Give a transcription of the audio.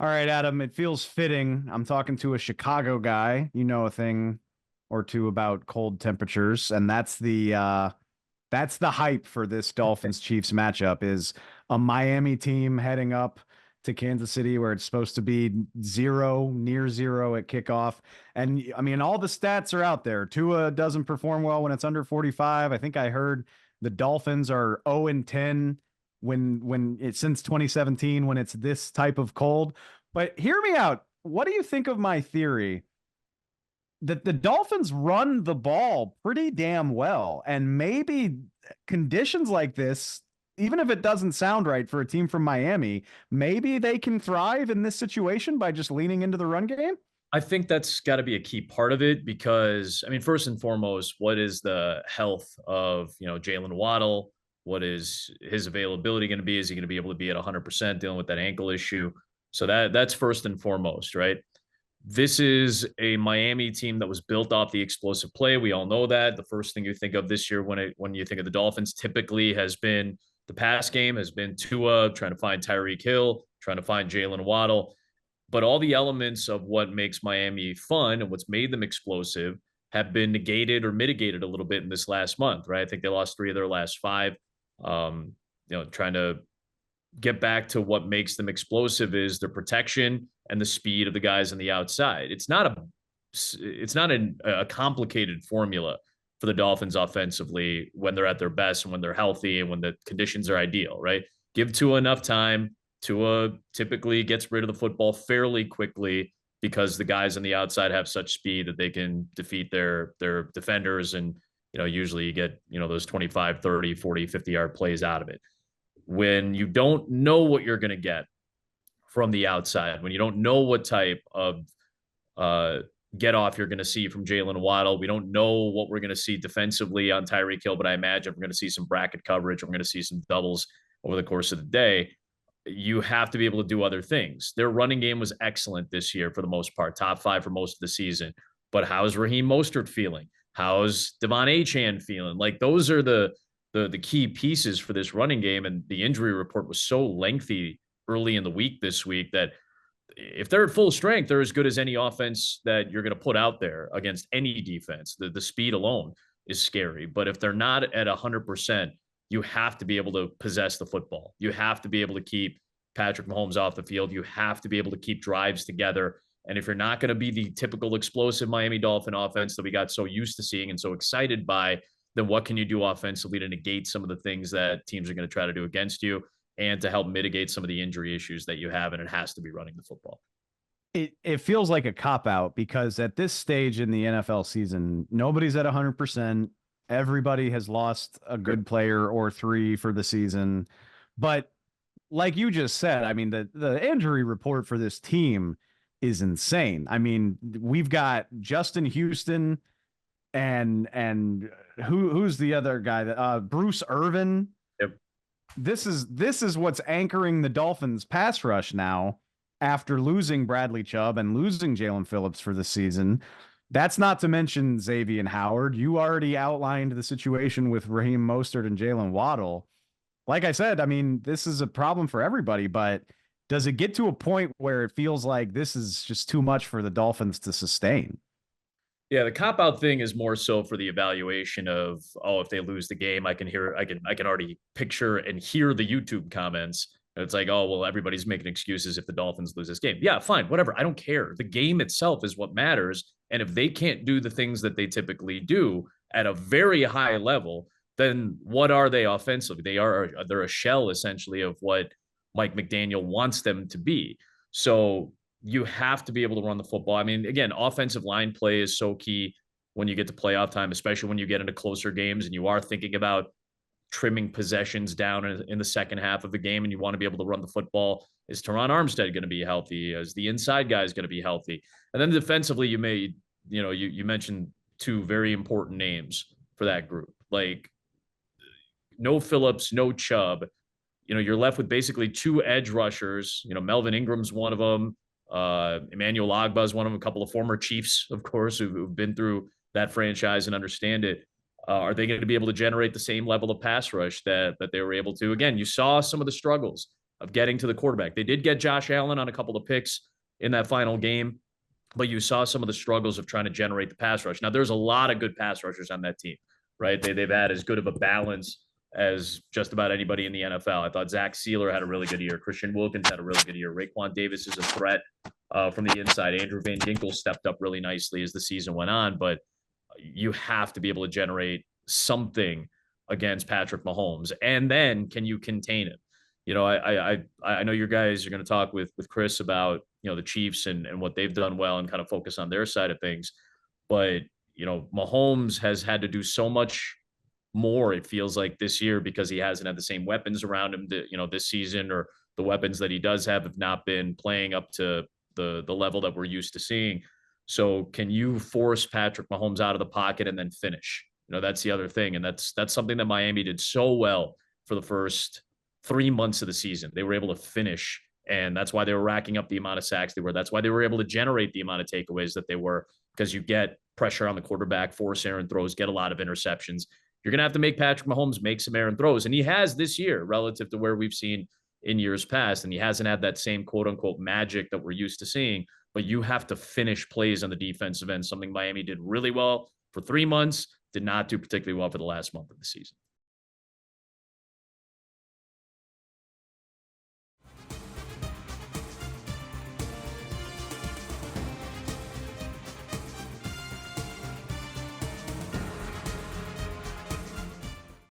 All right, Adam, it feels fitting. I'm talking to a Chicago guy. You know a thing or two about cold temperatures, and that's the hype for this Dolphins Chiefs matchup is a Miami team heading up to Kansas City where it's supposed to be zero, near zero at kickoff. And I mean, all the stats are out there. Tua doesn't perform well when it's under 45. I think I heard the Dolphins are 0 and 10 when it's since 2017 when it's this type of cold. But hear me out. What do you think of my theory that the Dolphins run the ball pretty damn well? And maybe conditions like this, even if it doesn't sound right for a team from Miami, maybe they can thrive in this situation by just leaning into the run game. I think that's got to be a key part of it because, I mean, first and foremost, what is the health of, Jalen Waddle? What is his availability going to be? Is he going to be able to be at 100% dealing with that ankle issue? So that's first and foremost, right? This is a Miami team that was built off the explosive play. We all know that. The first thing you think of this year when you think of the Dolphins typically has been the pass game, has been Tua trying to find Tyreek Hill, trying to find Jalen Waddle. But all the elements of what makes Miami fun and what's made them explosive have been negated or mitigated a little bit in this last month, right? I think they lost 3 of their last 5. Trying to get back to what makes them explosive is their protection and the speed of the guys on the outside. It's not a complicated formula for the Dolphins offensively when they're at their best and when they're healthy and when the conditions are ideal, right? Give Tua enough time. Tua typically gets rid of the football fairly quickly because the guys on the outside have such speed that they can defeat their defenders and usually you get those 25, 30, 40, 50-yard plays out of it. When you don't know what you're going to get from the outside, when you don't know what type of get off you're going to see from Jalen Waddle, we don't know what we're going to see defensively on Tyreek Hill, but I imagine we're going to see some bracket coverage. We're going to see some doubles over the course of the day. You have to be able to do other things. Their running game was excellent this year for the most part, top 5 for most of the season. But how's Raheem Mostert feeling? How's Devon Achane feeling? Like those are the key pieces for this running game. And the injury report was so lengthy early in the week this week that if they're at full strength, they're as good as any offense that you're going to put out there against any defense. The speed alone is scary. But if they're not at 100%, you have to be able to possess the football. You have to be able to keep Patrick Mahomes off the field. You have to be able to keep drives together. And if you're not going to be the typical explosive Miami Dolphin offense that we got so used to seeing and so excited by, then what can you do offensively to negate some of the things that teams are going to try to do against you and to help mitigate some of the injury issues that you have? And it has to be running the football. It feels like a cop out because at this stage in the NFL season, nobody's at 100%. Everybody has lost a good player or 3 for the season. But like you just said, I mean, the injury report for this team is insane. I mean, we've got Justin Houston and who's the other guy that Bruce Irvin. Yep. This is what's anchoring the Dolphins pass rush now after losing Bradley Chubb and losing Jalen Phillips for the season. That's not to mention Xavier Howard. You already outlined the situation with Raheem Mostert and Jalen Waddle. Like I said, I mean, this is a problem for everybody, but does it get to a point where it feels like this is just too much for the Dolphins to sustain? Yeah, the cop out thing is more so for the evaluation of, oh, if they lose the game, I can already picture and hear the YouTube comments. And it's like, oh, well, everybody's making excuses if the Dolphins lose this game. Yeah, fine, whatever. I don't care. The game itself is what matters. And if they can't do the things that they typically do at a very high level, then what are they offensively? They're a shell essentially of what Mike McDaniel wants them to be. So you have to be able to run the football. I mean, again, offensive line play is so key when you get to playoff time, especially when you get into closer games and you are thinking about trimming possessions down in the second half of the game and you want to be able to run the football. Is Teron Armstead going to be healthy? Is the inside guy going to be healthy? And then defensively, you mentioned 2 very important names for that group. Like no Phillips, no Chubb. You're left with basically 2 edge rushers. Melvin Ingram's one of them. Emmanuel Ogbah is one of them. A couple of former Chiefs, of course, who've been through that franchise and understand it. Are they going to be able to generate the same level of pass rush that they were able to? Again, you saw some of the struggles of getting to the quarterback. They did get Josh Allen on a couple of picks in that final game, but you saw some of the struggles of trying to generate the pass rush. Now, there's a lot of good pass rushers on that team, right? They've had as good of a balance as just about anybody in the NFL. I thought Zach Sealer had a really good year. Christian Wilkins had a really good year. Raekwon Davis is a threat from the inside. Andrew Van Ginkel stepped up really nicely as the season went on, but you have to be able to generate something against Patrick Mahomes. And then can you contain him? You know, I know your guys are going to talk with Chris about, you know, the Chiefs and what they've done well and kind of focus on their side of things. But, you know, Mahomes has had to do so much more, it feels like, this year because he hasn't had the same weapons around him that, you know, this season, or the weapons that he does have not been playing up to the level that we're used to seeing. So can you force Patrick Mahomes out of the pocket and then finish? You know, that's the other thing. And that's something that Miami did so well for the first 3 months of the season. They were able to finish, and that's why they were racking up the amount of sacks they were. That's why they were able to generate the amount of takeaways that they were, because you get pressure on the quarterback, force errant throws, get a lot of interceptions. You're going to have to make Patrick Mahomes make some errant throws, and he has this year relative to where we've seen in years past, and he hasn't had that same quote-unquote magic that we're used to seeing, but you have to finish plays on the defensive end, something Miami did really well for 3 months, did not do particularly well for the last month of the season.